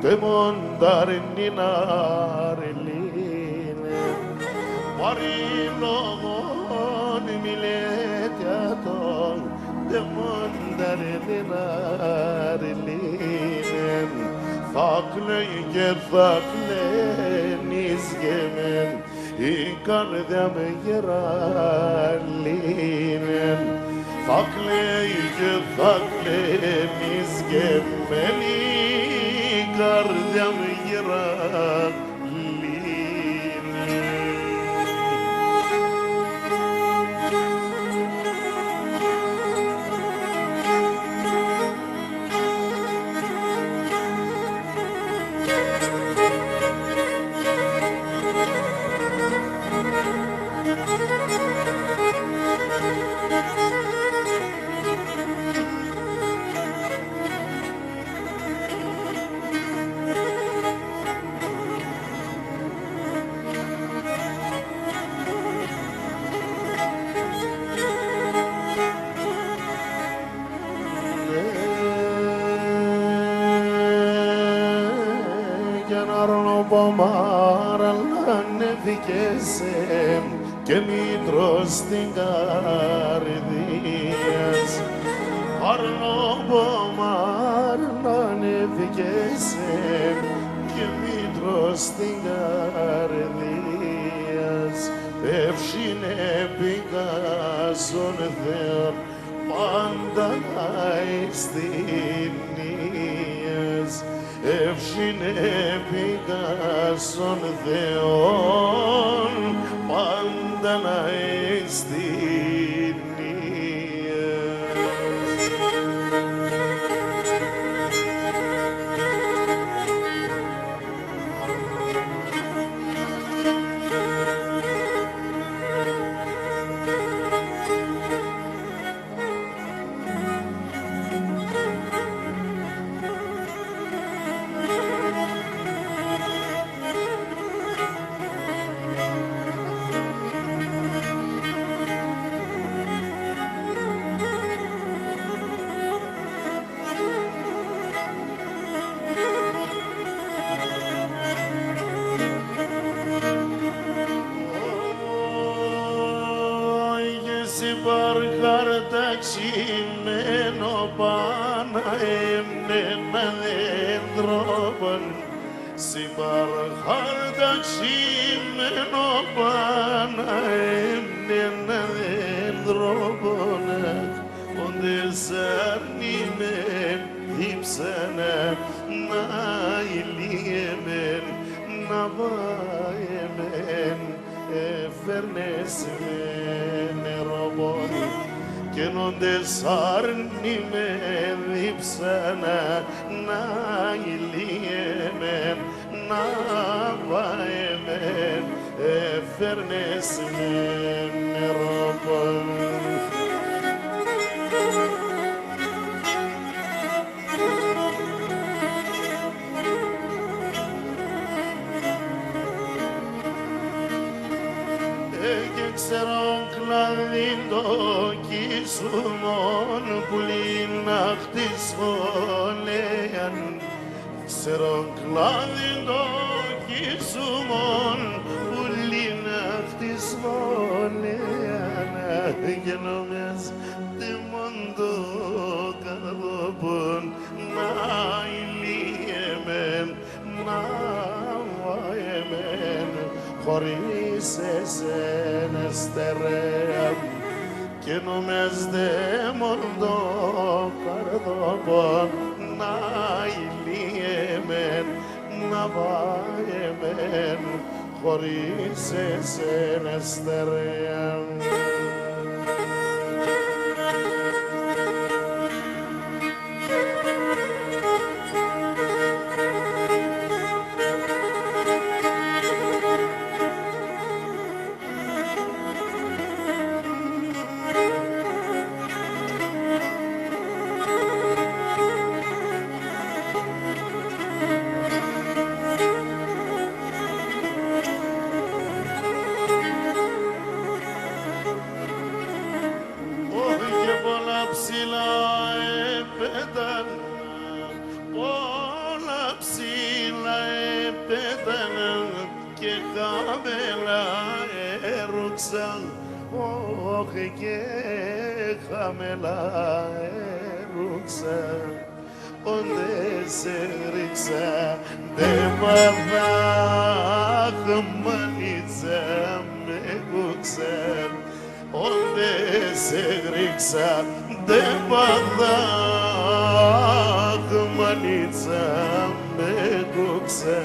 te mondarini nareline marilogon miletiaton te mondarini nareline fakle και fakle nizgemen η καρδιά με γεραλίνε fakle και fakle nizgemen καρδιά με γεραλίνε. Ανεβηκέσαι και μήτρος στην καρδίας Αρνοπομάρ ανεβηκέσαι και μήτρος στην καρδίας Πεύσινε πηγάζον Θεόν πάντα αισθηνίας Εύσινε πηγάζον Θεόν πάντα αισθηνίας. Παρχαρταξιμένο πάνω εμένα δέντροπον Συμπαρχαρταξιμένο πάνω εμένα δέντροπον Όντες αρνημέν δίψανα να ηλίεμεν να βάεμεν έφερνες με νεροπον και νόντες άρνη με δίψανα να ηλίεμεν, να βάεμεν, έφερνες με νερόπον. Ξέρον κλάδιν το κίσουμον πουλήν αχτής βολέαν Ξέρον κλάδιν το κίσουμον πουλήν αχτής βολέαν Γενόμες τιμόντο καρδόπον να ηλίεμεν, να βάεμεν χωρίς εσένα στερέα και νομές δαίμον το καρδόπον να ηλίεμεν, να βάεμεν χωρίς εσένα στερέα. χαμέλα έρουξα, όχι και χαμέλα έρουξα, όντε σε ρίξα, δε μαδάχ μανίτσα με κούξα, όντε σε ρίξα, δε μαδάχ μανίτσα με κούξα.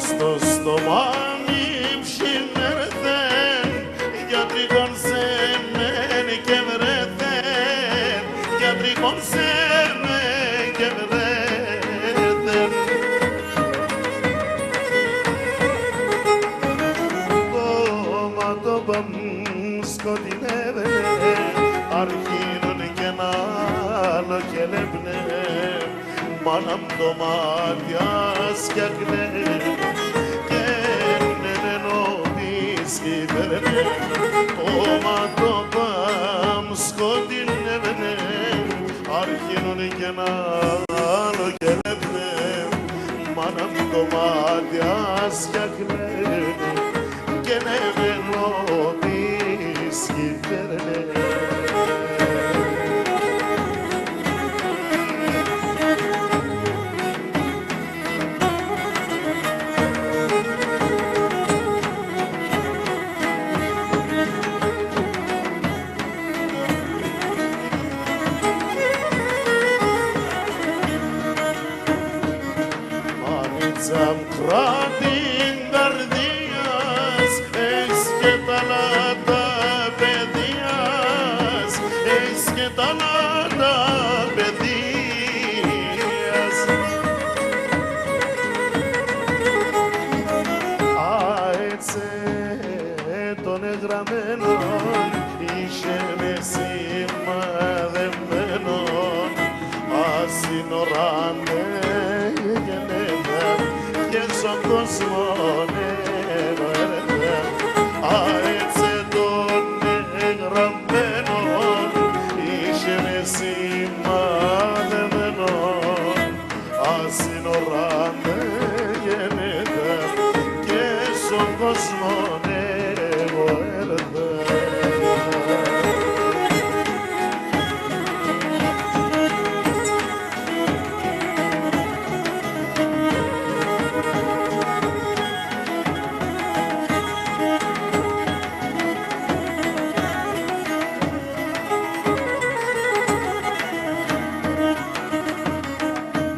Στο στομάνι ψημερθέν, γιατρικών σέμεν και βρεθέν, γιατρικών σέμεν και βρεθέν. Το ματόπα μου σκοτεινεύε, αρχίνων και ένα άλλο και λέπνε, μάνα μου το μάτια σκιάκνε, το ματόπαμ σκοτεινεύαινε, αρχίνωνε κι ένα άλλο και λέπνε, μάνα μου το μάτια σκιάκνε, και νεβαίνω της κυβέρνε. Μάνιτσα κράτην καρδίας, έχεις και τα λάτα παιδείας, έχεις και τα λάτα παιδείας. Αέτσε των εγγραμμένων, είχε με σημαδεμένων, ασύνορανε και στον κόσμο νερό. Αέτσε των εγγραμμένων, είχε με σημαδεμένων, ασύνορανε γεννήθα και στον κόσμο νερό.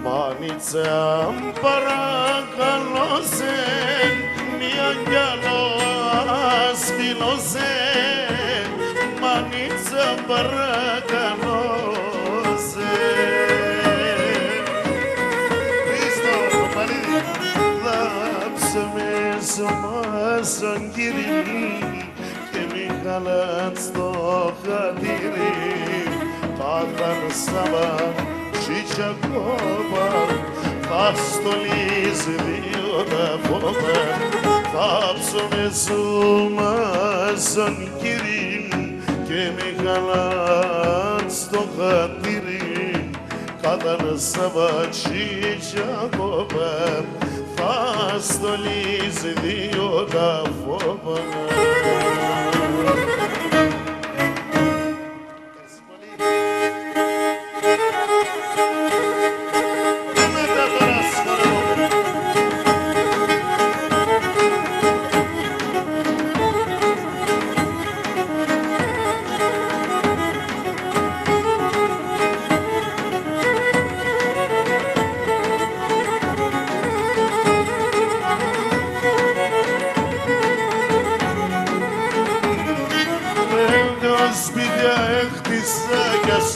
Μάνιτσα παρακαλώ σεν, μια γυαλό ασφυλώ σεν, μάνιτσα παρακαλώ σεν. Χρήστο, Παλίδη, δάψε με σωμάσαν κύριοι και μην χαλάτ στο χατήρι, πάθαν σάβα și ce-acopă, θα στολίζει δύο τα φώτα, θα ψωμεζούμε σαν κύριν και με χαλάτ στο χατήρι, κάταν σαβατσί και-acopă, θα στολίζει δύο τα φώτα.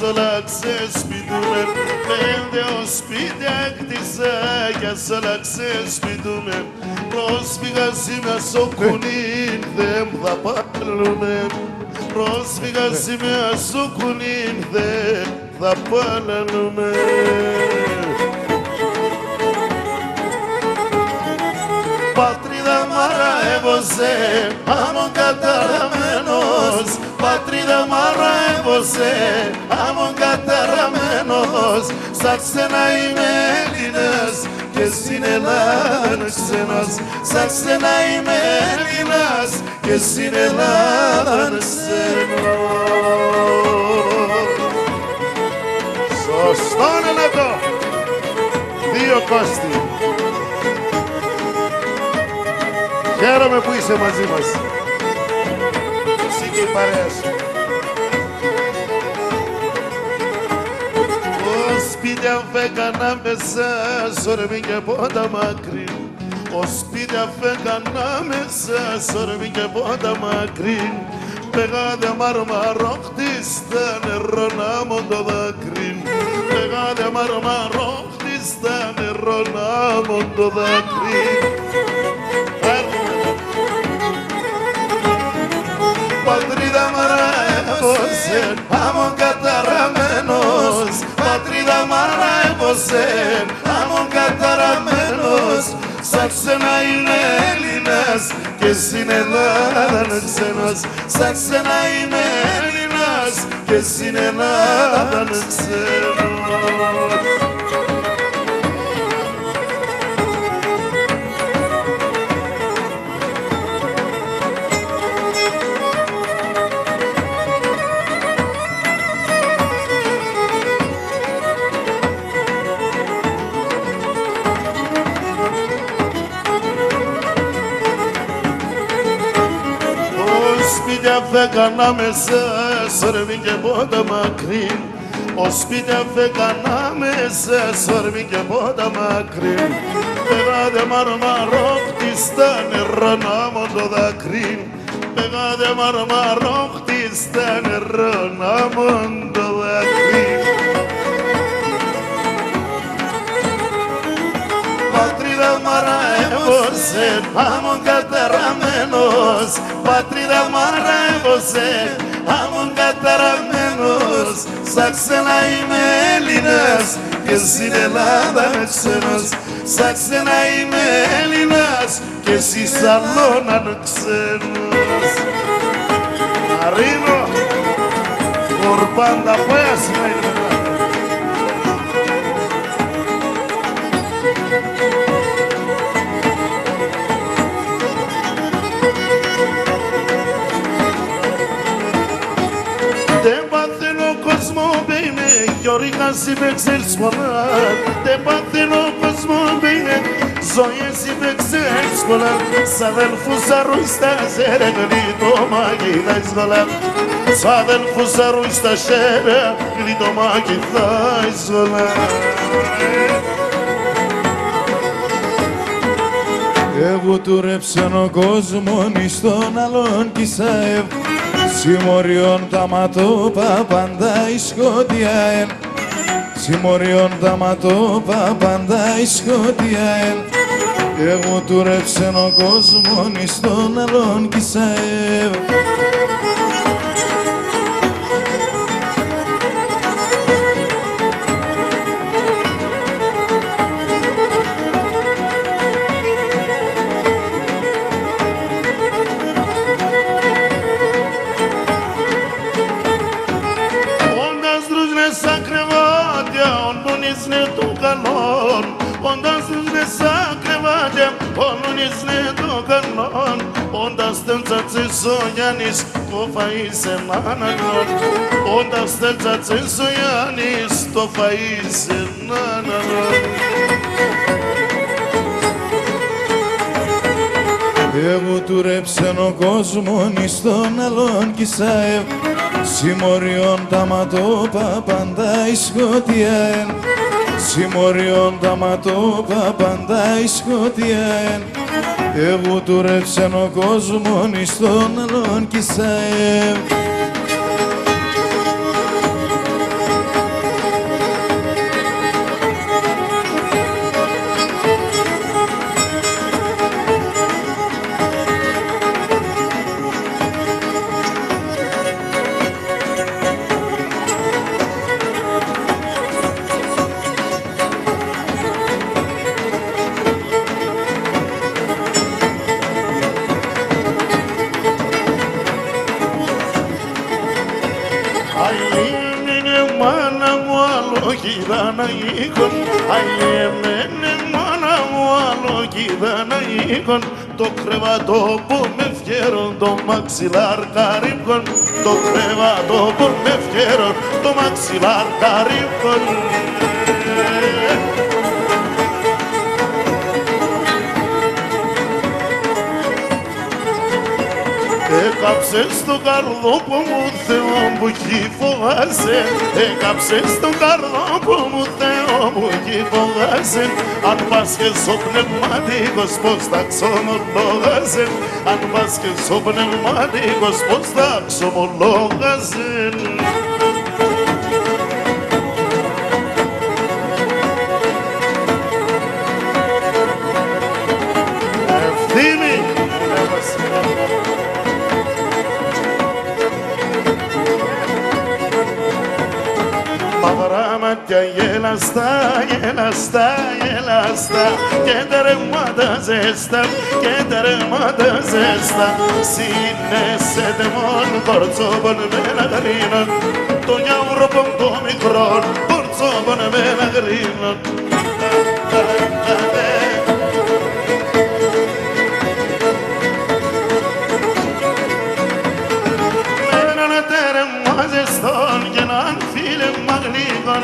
Όλα ξεσπιτούμε, πέντε σπίτια έκτισα κι ας όλα ξεσπιτούμε. Πρόσφυγα σήμερα στο κουνίν δεν θα πάρουμε, πρόσφυγα σήμερα στο κουνίν δεν θα παλαινούμε. Πατρίδα μ' αραεύωσε, άμμον καταραμένος. Πατρίδα μ' αραεύωσε, άμμον καταραμένος. Στα ξένα είμαι Έλληνας και στην Ελλάδα ξένος. Στα ξένα είμαι Έλληνας και στην Ελλάδα ξένος. Σωστό είναι το! Δύο Κώστη. Χαίρομαι που είσαι μαζί μας. Εσύ και η παρέα σου. Σπίτι αφέκανα μέσα, σορμί και πόντα μακρύ. Ο σπίτι αφέκανα μέσα, σορμί και πόντα μακρύ. Πεγάδε μαρμαρόχτη στα νερό να μου το δάκρυ. Πεγάδε μαρμαρόχτη στα νερό να μου το δάκρυ. Πατρίδα μ' αραεύωσε, άμμον καταραμένος. Πατρίδα μ' αραεύωσε, άμμον καταραμένος. Στα ξένα είμαι Έλληνας και στην Ελλάδα ξένος. Στα ξένα είμαι Έλληνας και στην Ελλάδα ξένος. Σπίτι αφέκανα μέσα, σορμί και πόντα μακρύ. Ο σπίτι αφέκανα μέσα, σορμί και πόντα μακρύ. Πεγάδε μαρμαρόχτη στα νερό να μου το δάκρυ. Πεγάδε μαρμαρόχτη στα νερό να μου το δάκρυ. Πατρίδα μ' αραεύωσε, άμμον καταραμένος. Πατρίδα μ' αραεύωσε, άμμον καταραμένος. Στα ξένα είμαι Έλληνας και στην Ελλάδα ξένος. Στα ξένα είμαι Έλληνας και στη Σαλώνα ξένος. Μαρίνο, Ορπάντα πέσνα είναι. Δεν παθαίνω κόσμο, μπαίνε, γιορικά συμπεξέλς πολλά. Δεν παθαίνω κόσμο, μπαίνε, ζωές συμπεξέλς πολλά. Σ' αδελφούς αρούιστας, ρε γλιτωμάκι θα εισβολά. Σ' αδελφούς αρούιστας, ρε γλιτωμάκι θα εισβολά. Εγώ του ρέψαν ο κόσμον εις τον άλλον Κισαεύ. Συμμοριών τα ματώπα πάντα η σκοτία εν. Συμμοριών τα ματώπα πάντα η σκοτία εν. Εγώ του ρέψαν ο κόσμον εις τον άλλον Κισαεύ. Onda sne sa krevadjem, onu nisne do kanon. Onda stelca cesojanis, tofa i se nananon. Onda stelca cesojanis, tofa i se nananon. Εγώ του ρέψαν ο κόσμον εις τον άλλον Κισαεύ. Συμμοριών τα ματώπα πάντα η σκοτία εν. Συμμοριών τα ματώπα πάντα η σκοτία εν. Εγώ του ρέψαν ο κόσμον εις τον άλλον Κισαεύ. οίκον, αγιεμένε μάνα μου άλλο κοίτανα οίκον, το κρεβατό που με φιέρον το μαξιλάρ καρύμπκον, το κρεβατό που με φιέρον το μαξιλάρ καρύμπκον. Έκαψες το καρδόπο μου Θεό μου κι φοβάσαι, έκαψες το καρδόπο μου Θεό μου κι φοβάσαι, αν πας και ο πνευματικός πως θα ξομολόγαζε, αν πας και ο πνευματικός πως θα ξομολόγαζε. Ευθύμη! Μαύρα μάτια γελαστά, γελαστά, γελαστά και τερεμάτα ζέστα, και τερεμάτα ζέστα. Συνέσετε μόν κορτσόπον με λαγρίνον, το γιαουροπον το μικρόν, κορτσόπον με λαγρίνον. Και έναν φίλε μαγλίκον,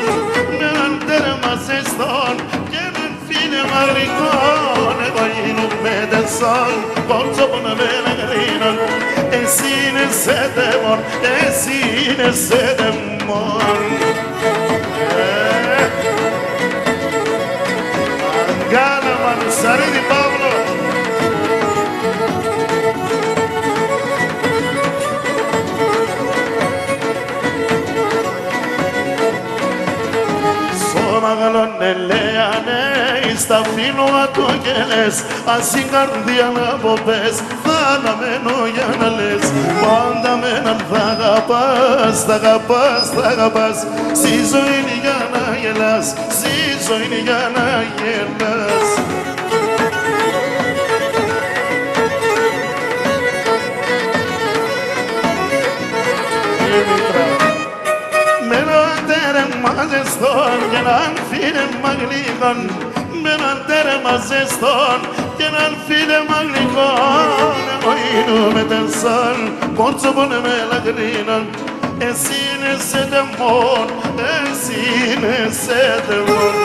με έναν τέρμα ζεστόν και έναν φίλε μαγλίκον, εγώ γίνομαι τεσόν, κότσοπον με λαγρίνον, εσύ είναι σε δαίμον, εσύ είναι σε δαίμον. Αγκάλα Μανουσαρίδη Παύλο. Μαγαλώνε λέανε εις τα φύλλωμα του και λες, ας η καρδιά να αποπες, θα αναμένω για να λες, πάντα με έναν θα αγαπάς, θα αγαπάς, θα αγαπάς, στη ζωή είναι για να γελάς, στη ζωή είναι για να γελάς. Ζεστόν και έναν φίλε μαγλίκον, με έναν τέρμα ζεστόν και έναν φίλε μαγλίκον, εγώ γίνομαι τεσόν, κόρτσοπον με λαγρίνον, εσύ είναι σε δαιμόν, εσύ είναι σε δαιμόν.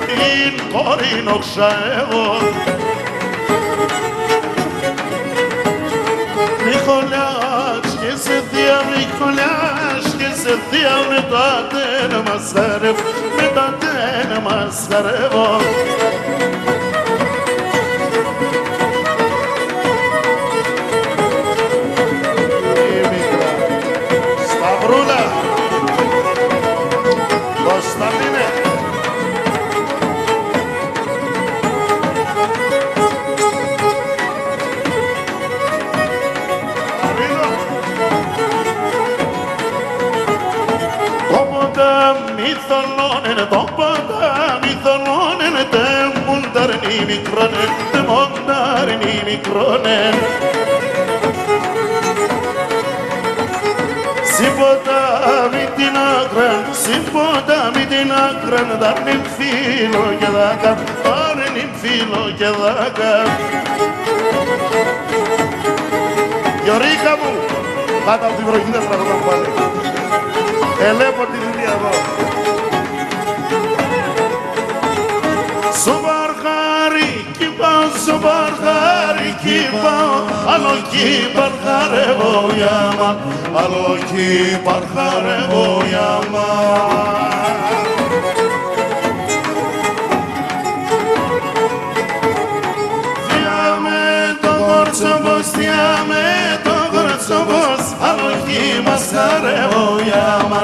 Την κορίνωξα εγώ. Μιχολιάς και σε θεία, Μιχολιάς και σε θεία, με τα τέρμα σαρεύω, με τα τέρμα σαρεύω. Σταυρούλα, Κωνσταντίνε. Το ποτάμι θολώνε, τε μονταρνί μικρόνε, τε μονταρνί μικρόνε. Συμποτάμι την άκραν, συμποτάμι την άκραν, δάρνει φίλο και δάκα, δάρνει φίλο και δάκα. Γιωρίκα μου, κάτω από την βροχή δεν τραγουδά πάλι. Ελέπω τη δουλειά εδώ. Στο μπαρχάρικι πάω, άλλο κι παρχαρεύω για μα, άλλο κι παρχαρεύω για μα. Διάμε το κορτσόμπος, διάμε το κορτσόμπος, άλλο κι μας χαρεύω για μα,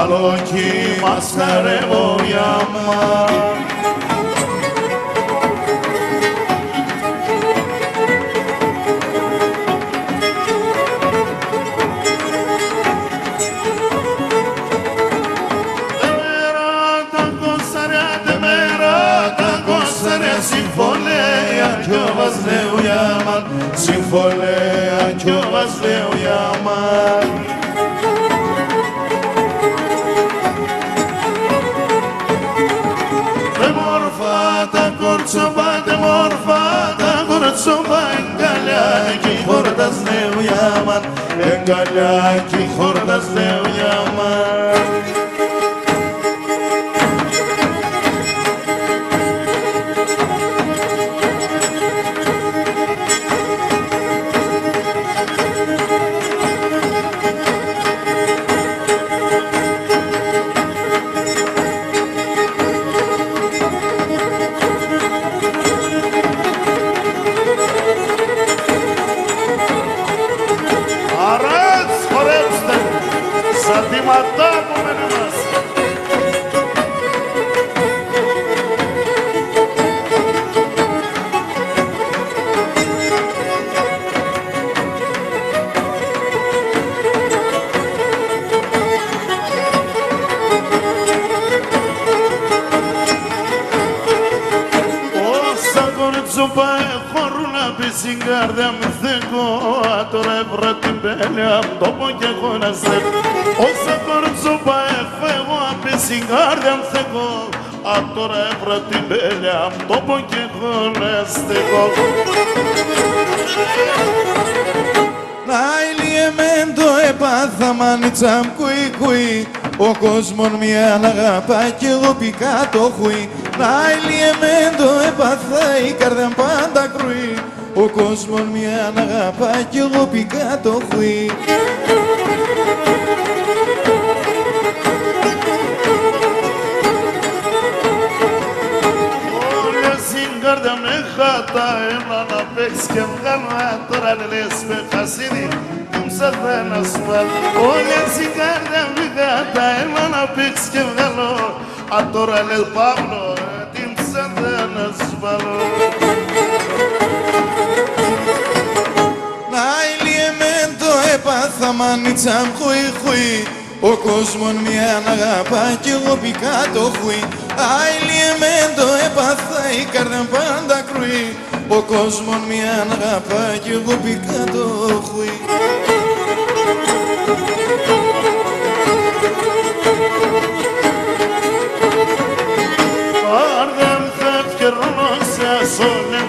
άλλο κι μας χαρεύω για μα. συμφωνία κι ο Βασιλέου Ιάμαν, συμφωνία κι ο Βασιλέου Ιάμαν. Τα κορτσοπά, τε μόρφα, τα κορτσοπά, εγκαλιά κι η χόρτας νέου Ιάμαν, εγκαλιά κι η χόρτας νέου Ιάμαν. Στην καρδιά μου θεκώ, τώρα έβρα την πέλια μου το πω κι εγώ να στέκω. Όσα κορτσόπα έφεγω, απ' στην καρδιά μου θεκώ, τώρα έβρα την πέλια μου το πω κι εγώ να στέκω. Να ηλιεμέντο επάθα μανίτσα μ' κουί κουί, ο κόσμον μια αγαπά κι εγώ πικά το χουί. Να ηλιεμέντο επάθα η καρδιά μ' πάντα κρουί, ο κόσμος μια αγαπά κι εγώ πικά το χουί. Όλια στην καρδιά με χάτα, έλα να παίξεις και βγάλω, τώρα λες με χασίδι, μου σαν να σπάλω. Όλια στην καρδιά με χάτα, έλα να παίξεις και βγάλω, τώρα λες Παύλο, τι μου σαν να σπάλω. Έπαθα μανίτσα μ' χουί χουί, ο κόσμον μια αγαπά κι εγώ πικά το χουί. Αιλιεμέντο έπαθα η καρδιά μ' πάντα κρουί, ο κόσμον μια αγαπά κι εγώ πικά το χουί. Καρδιά μου φεύγει ρολόξια, σ'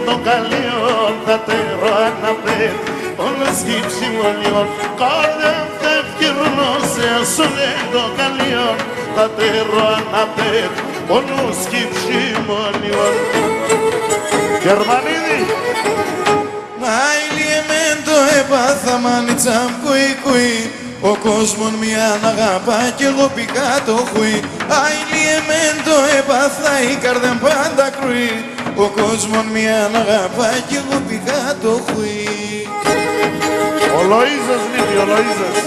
το καλίον, θα τερώ αναπέτ. Όλες οι ψημονιών, καρδιά μου φεύγει ρολόξια, σου λέει το καλιόν, θα τερώ αναπέτ, όλους οι ψημονιών. Γερμανίδη! Αιλιεμέντο έπαθα μανίτσα μ' κουί κουί, ο κόσμον μια αγαπά κι εγώ πικά το χουί. Αιλιεμέντο έπαθα η καρδιά μ' πάντα κρουί, ο κόσμον μια αγαπά κι εγώ πικά το χουί. Ο Λοΐζας λείπει, ο Λοΐζας.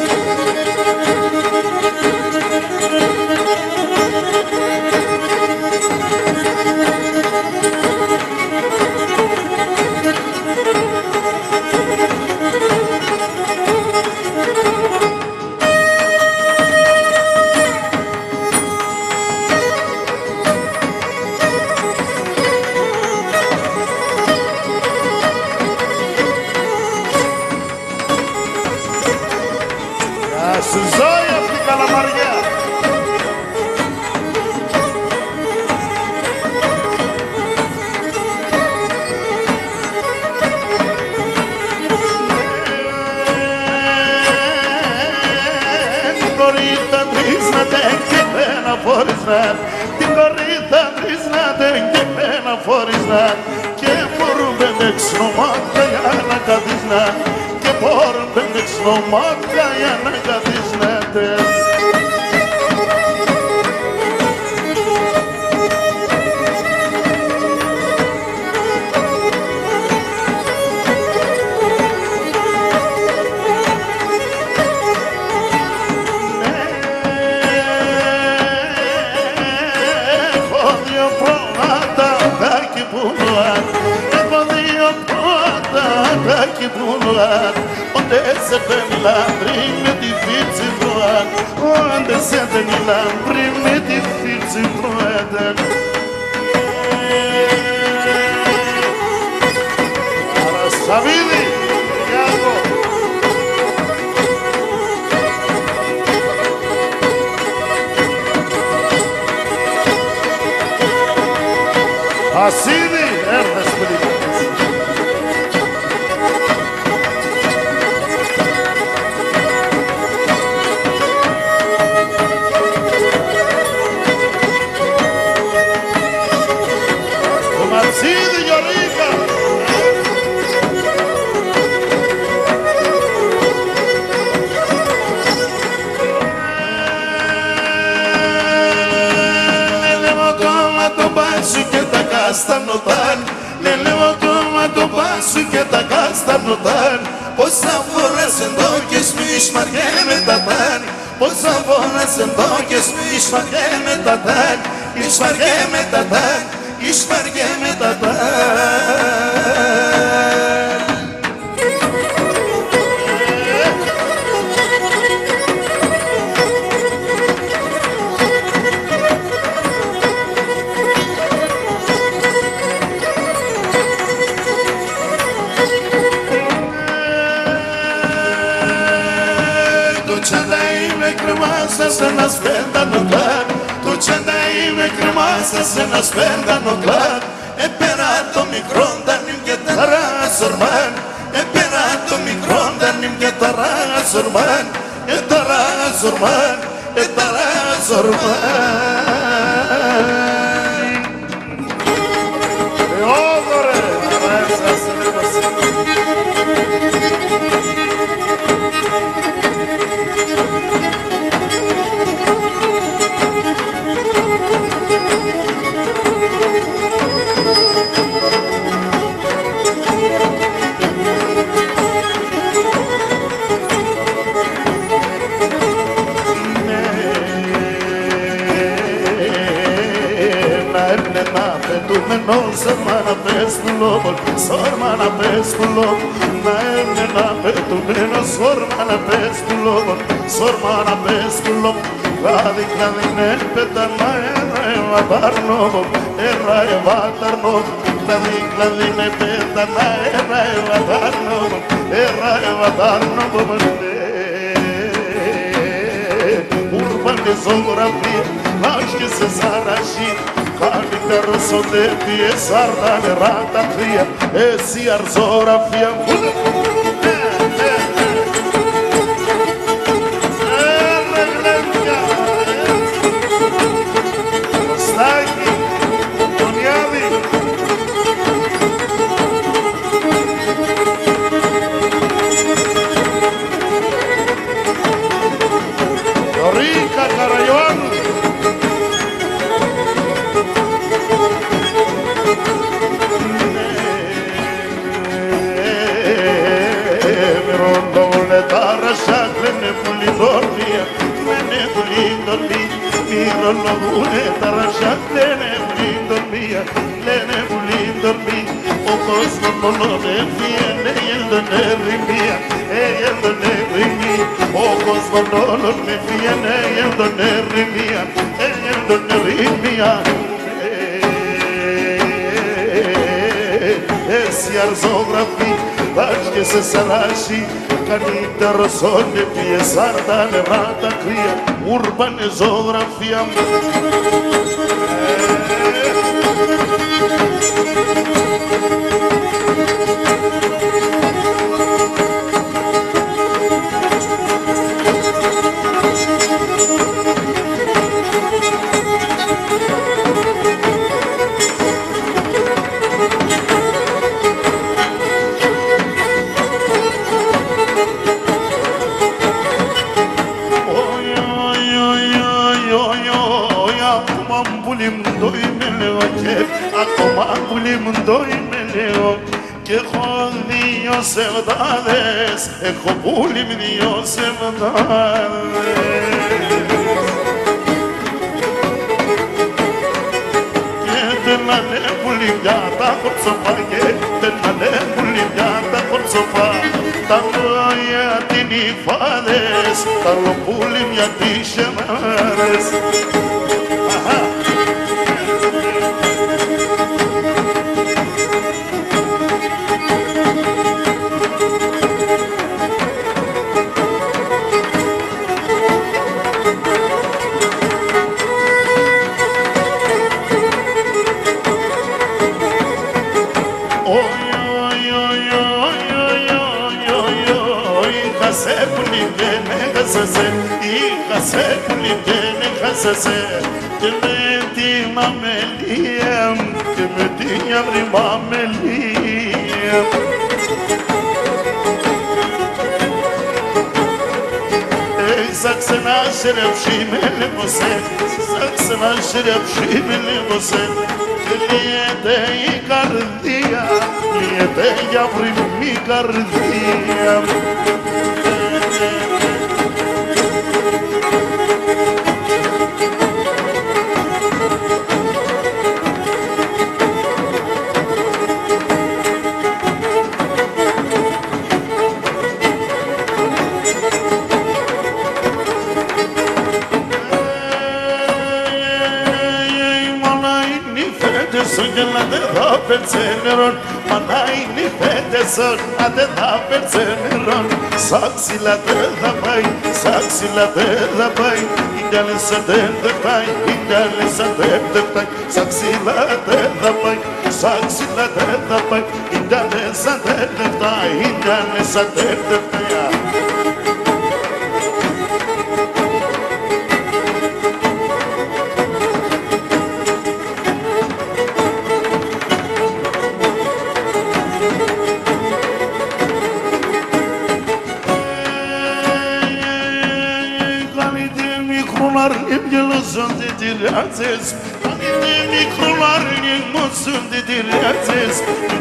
Στη ζωή απ' την Καλαμαριά. Την κορίτα τρίσνατε και μένα φορισνά, την κορίτα τρίσνατε και μένα φορισνά, και μπορούμε δεξνομάτια για να καθίσνα, και μπορούμε δεξνομάτια για να καθίσνετε. Έχω δύο πρωτατάκι που λουάν, έχω δύο πρωτατάκι που λουάν, onde se vede la prima difficile trovare, onde se vede la prima difficile trovare. Βασίλη, έρθες πριν. Το Ματσίδη, Γιωρίκα. Και τα καστανοτάν, λέω κόμμα το πάσου και τα καστανοτάν. Πόσα φορές εντόκες μη σμαριέ με τα τάν, πόσα φορές εντόκες μη σμαριέ με τα τάν, σμαριέ με τα τάν, σμαριέ με τα τάν. Σε ένα σπέντανο κλάδ, το τσανταί με κρεμάσα σε ένα σπέντανο κλάδ. Επέρα το μικρό δανείμ και τα ράζορμάν, επέρα το μικρό δανείμ και τα ράζορμάν, τα ράζορμάν, τα ράζορμάν. Θεόδωρε, μέσα σε λεβασί. Σορμάνα πες του λόγω, σορμάνα πες του λόγω. Να έμενα πετουμένο, σορμάνα πες του λόγω, σορμάνα πες του λόγω. Κλάδι, κλάδι, ναι, πετάνα, βατάρνοβο, βατάρνοβο. Κλάδι, κλάδι, ναι, πετάνα, βατάρνοβο, βατάρνοβο. Urbane zoografie, lașche se zarași. Cali de răsode, fie sardane, rata cria, esi arzora fia. Staghi, Toniavi. Dorica Caraion. Λένε πολύ δόρνια, λένε πολύ δορμία. Μυρολογούνε τα ρασάκ, λένε πολύ δορμία, λένε πολύ δορμία. Ο κόσμος μόνο δεν φύγαινε, έλδονε ρημία, έλδονε ρημία. Ο κόσμος μόνο δεν φύγαινε, έλδονε ρημία, έλδονε ρημία. Εσύ αρζόγραφη, βάζ' σε σαλάσι. Καλύτερο σώνε πιεσάρ τα νερά τα κρύα, ούρμπανε ζωγραφία. Ακόμα πουλί μου το είμαι λέω κι έχω δύο σεβδάδες, έχω πουλί μου δύο σεβδάδες. Και δεν λένε πουλιά τα κορτσοφά και δεν λένε πουλιά τα κορτσοφά. Τα λόγια την υφάδες, τα λοπούλι μια τις εμάρες. είχα σε πουλί και έχασα σε, είχα σε πουλί και έχασα σε, και με τη μαμελία και με την αύρη μαμελία. Σαν ξανά σερεψή με λεβωσέ, σαν ξανά σερεψή με λεβωσέ, και λύεται η καρδία, λύεται η αυρινή καρδία. Μάνα είναι οι φέτες, άντε θα πέρσε νερόν. Σαν ξύλα δεν θα πάει, σαν ξύλα δεν θα πάει, η καλέσα δεν θα πάει, η καλέσα δεν θα πάει, σαν ξύλα δεν θα πάει, σαν ξύλα δεν θα πάει, η καλέσα δεν θα πάει, η καλέσα δεν θα πάει. Sunt de dileațes, de microlarni sunt de dileațes,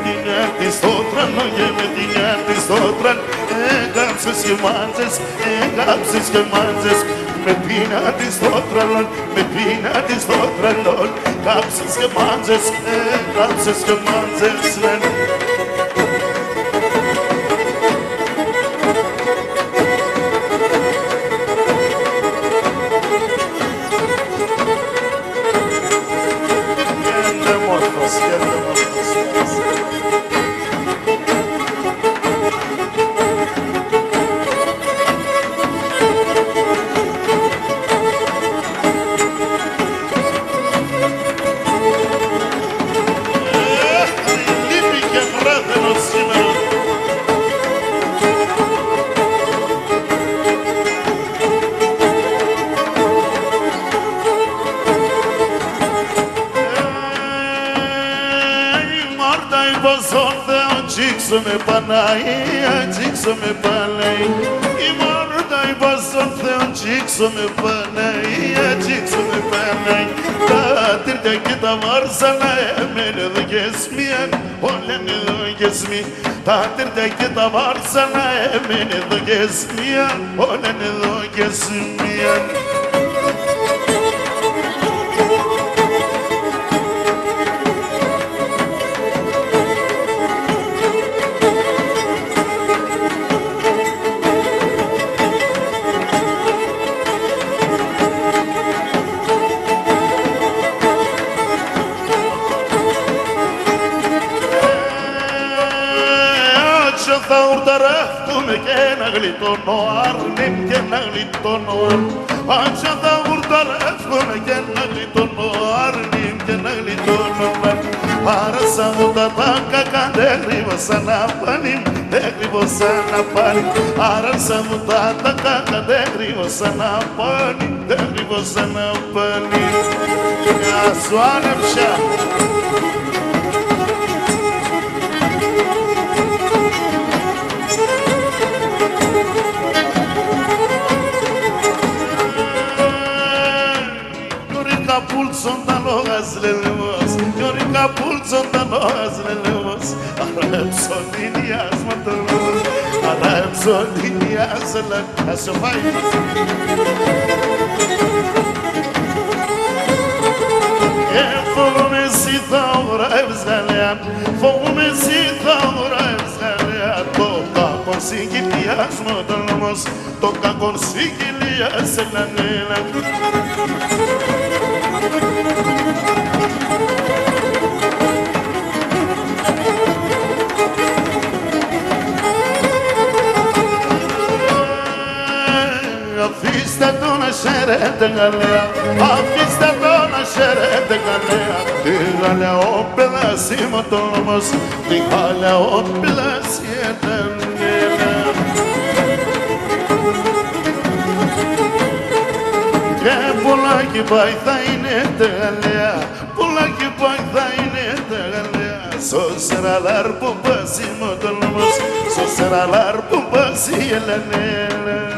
din artistotran, din artistotran, capsus que manzes, capsus que manzes, me pina artistotran, me pina artistotran, capsus que manzes, capsus que manzes. Τσίξομαι Παναγία, τσίξομαι Παναγία, η μόρτα η πασόν Θεόν, τσίξομαι Παναγία, τσίξομαι Παναγία. Τα τύρια και τα βάρσανα έμενε εδώ και σμίαν, όλα είναι εδώ και σμίαν. Τα τύρια και τα βάρσανα έμενε εδώ και σμίαν, όλα είναι εδώ και σμίαν. Θα ουρταρεύουμε και να γλιτώνω άρνη και να γλιτώνω Άτσα θα ουρταρεύουμε και να γλιτώνω άρνη και να γλιτώνω Πάρασα μου τα κακά, δεν κρύβωσα να πάνει, δεν κρύβωσα να πάνει Πάρασα μου τα κακά, δεν κρύβωσα να πάνει, δεν κρύβωσα να πάνει Γεια σου άνεψα Pulson da lojas lelemos, Yorica pulson da lojas lelemos, Arab solinias matamos, Arab solinias la asofai. Fogo me cita ora evzalean, fogo me cita ora evzalean, toca con sigilias matamos, toca con sigilias la nena. Αφήστε το να σέρετε γαλέα, αφήστε το να χαίρετε καλέα, τη γαλαόπεδα σήματος, τη γαλαόπεδα σιετανέλα. Και πουλάκι πάει θα είναι τελεία, πουλάκι πάει θα είναι τελεία. Στο σεραλάρ που πάσει μοτολμός, στο σεραλάρ που πάσει η Ελενέλα.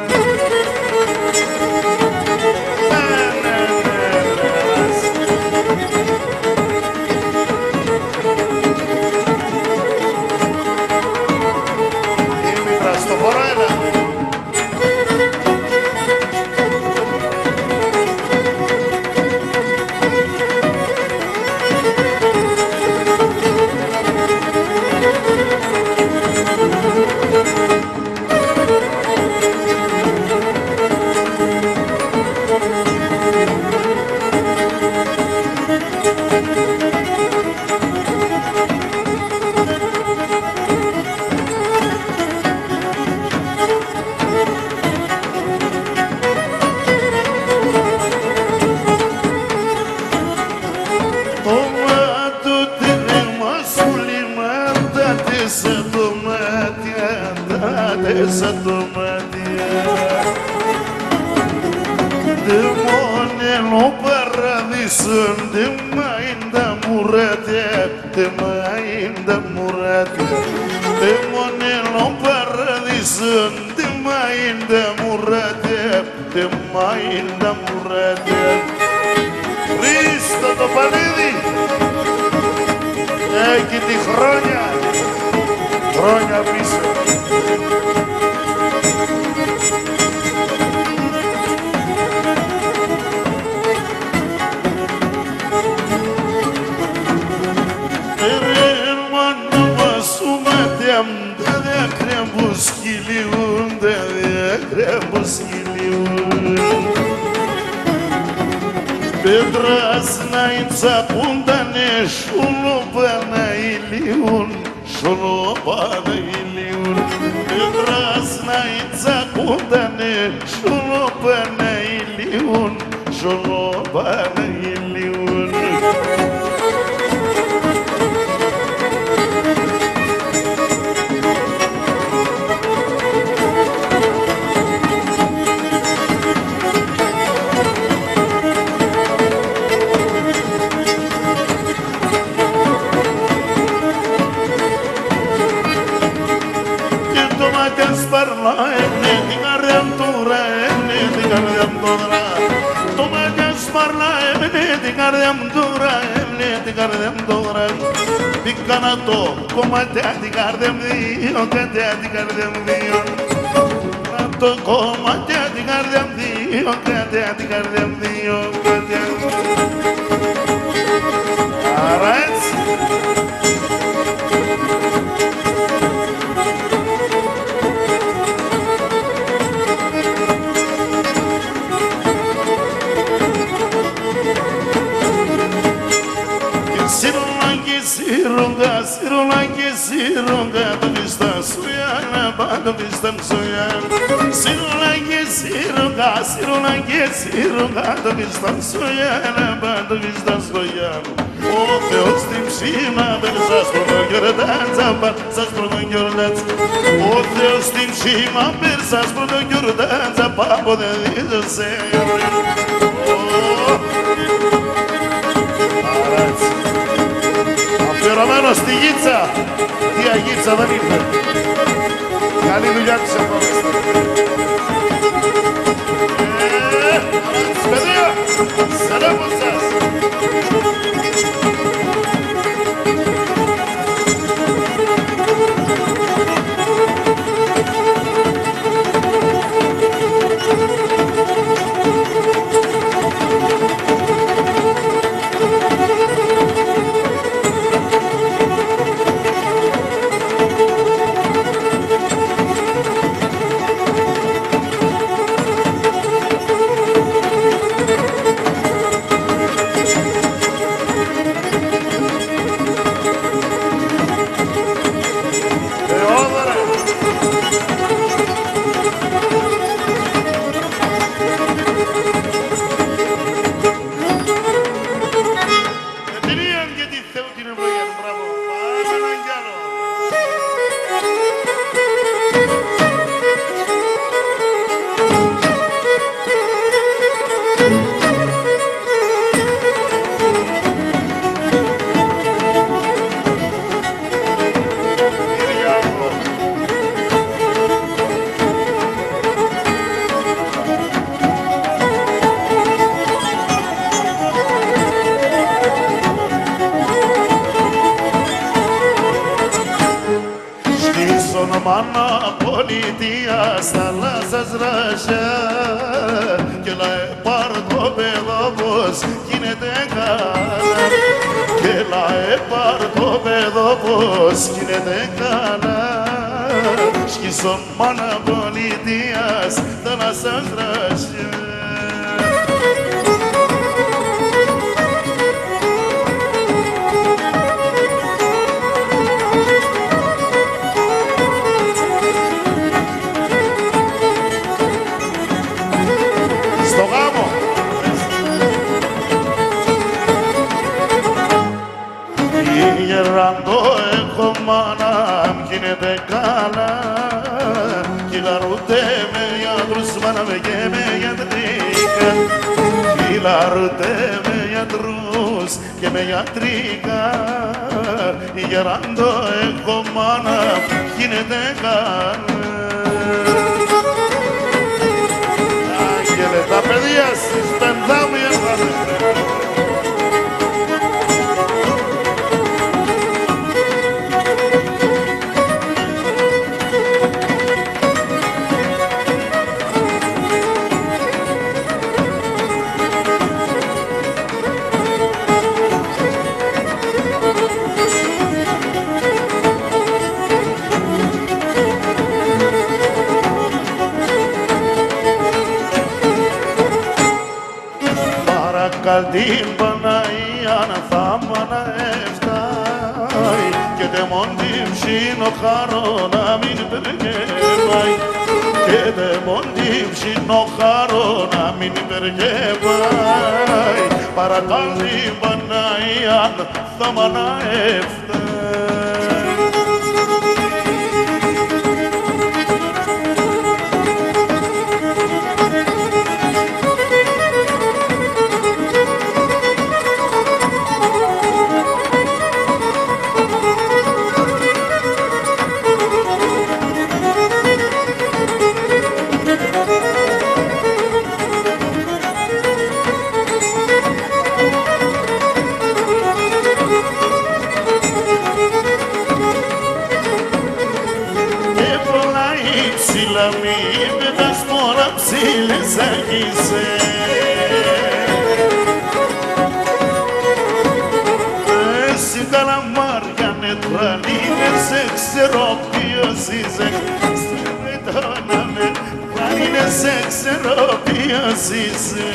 Esa tomatia Demone no paradiso De mainda murate De mainda murate Demone no paradiso De mainda murate De mainda murate Χρήστο το Πανίδη Έχει τη χρόνια Χρόνια πίσω Τα δάκρυα που σκυλιούν, τα δάκρυα που σκυλιούν. Πέτρας να ητσακούντανε, σουλοπάνα ηλιούν, σουλοπάνα ηλιούν. Πέτρας να ητσακούντανε, σουλοπάνα ηλιούν, σουλοπάνα ηλιούν. Parla emne di gardiantura, emne di gardiantura. Toma ya parla emne di gardiantura, emne di gardiantura. Piccanato come te di gardiandio, che te di gardiandio. Nato come te di gardiandio, che te di gardiandio, che te. Alright. Sirunga, tu vista suyana, bado vista suyana. Sirunga, tu vista suyana, bado vista suyana. O Deus tem cima, versas por não jordanza, versas por não jordanza. O Deus tem cima, versas por não jordanza, para poder dizer. Αφιερωμένο στη Γίτσα. Τι αγίτσα δεν ήρθε. Καλή δουλειά της επόμενης. Παιδιά, σαλάμ σας. όνομα πολιτείας θάλασσας ρασιά και λαέ πάρ' το παιδό πως γίνεται καλά και λαέ πάρ' το παιδό πως γίνεται καλά σκης όνομα πολιτείας θάλασσας ρασιά. Γεράντο έχω μάνα μ' γίνεται καλά κυλαρούτε με γιατρούς μάνα με και με γιατρικά κυλαρούτε με γιατρούς και με γιατρικά Γεράντο έχω μάνα μ' γίνεται καλά. Άγγελε τα παιδιά στις πεντάμι ήρθανε. Την Παναία να θα μαναεύταει και τε μόντι ψήνω χαρό να μην περκεύαει και τε μόντι ψήνω χαρό να μην περκεύαει παρακαλ την Παναία να θα μαναεύταει. Εσύ τα λαμάρια νετραλίνε σε ξέρω ποιος είσαι σε πετώναμε βαλίνε σε ξέρω ποιος είσαι.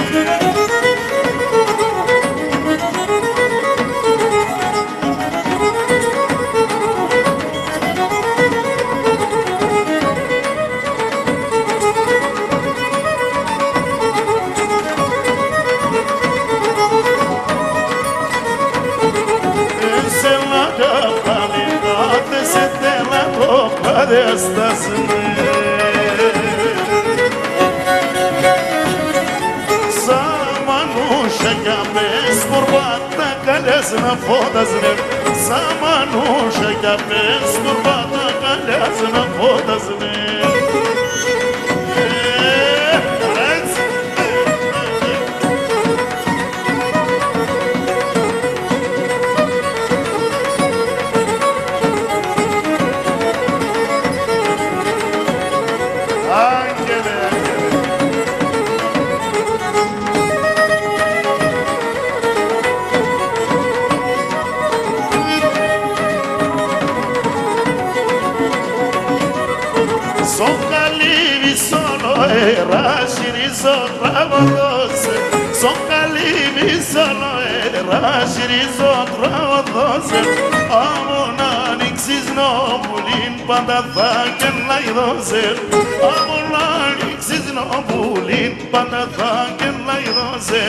Σαμανούσα κι αμές κορβάτα καλιάς να φώταζνε Σαμανούσα κι αμές κορβάτα καλιάς να φώταζνε. Ρashirizo travodose, son calimi solo rashirizo travodose, amonanixis no bulin pandathaken laidose, amonanixis no bulin pandathaken laidose.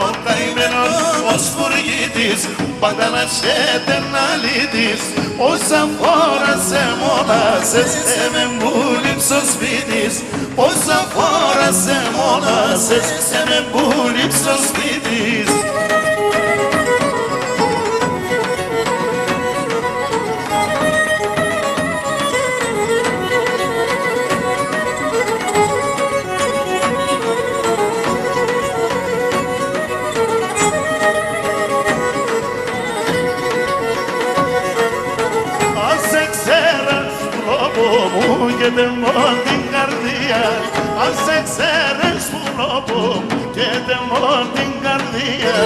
Ο καημένος ως φοργίτης πάντα να σέται να λύτης όσα φόρασε μόνασες με μπούλιψε ο σπίτης όσα φόρασε μόνασες με μπούλιψε ο σπίτης. και τεμώ την καρδία. Αν σε ξέρεις που νόπο και τεμώ την καρδία.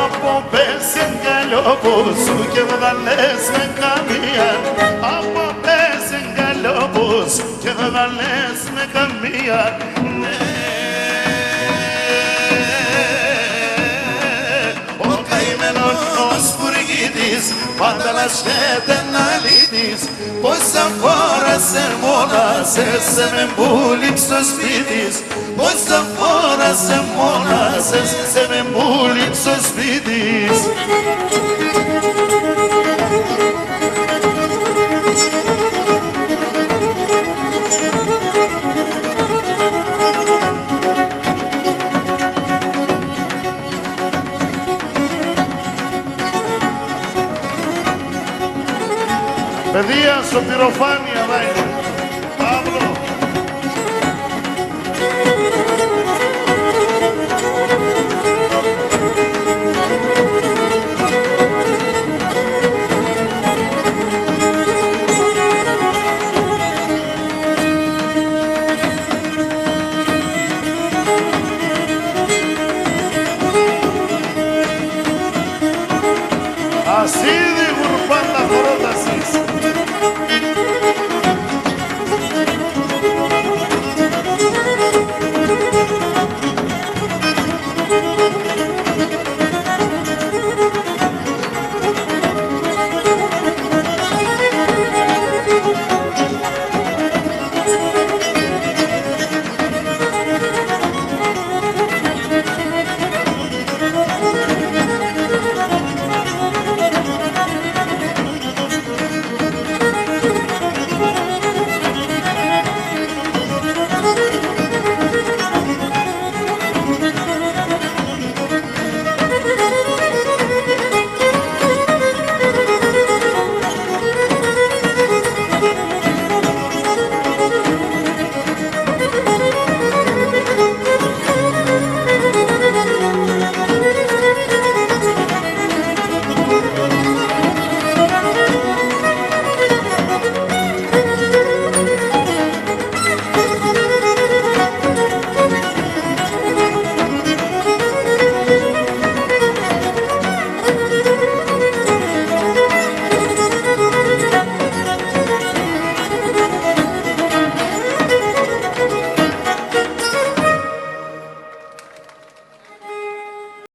Από πες εγκαλιόπο σου και βγαλές με καμία. Από πες εγκαλιόπο σου και βγαλές με καμία. Πάντα λασχέται να λύτης. Πόσα φορά σε μόνασες, σε με μπούληξε στο σπίτι. Πόσα φορά σε μόνασες, σε με μπούληξε στο σπίτι. Παιδεία, στο πυροφάνια να είναι. Παύλο. Así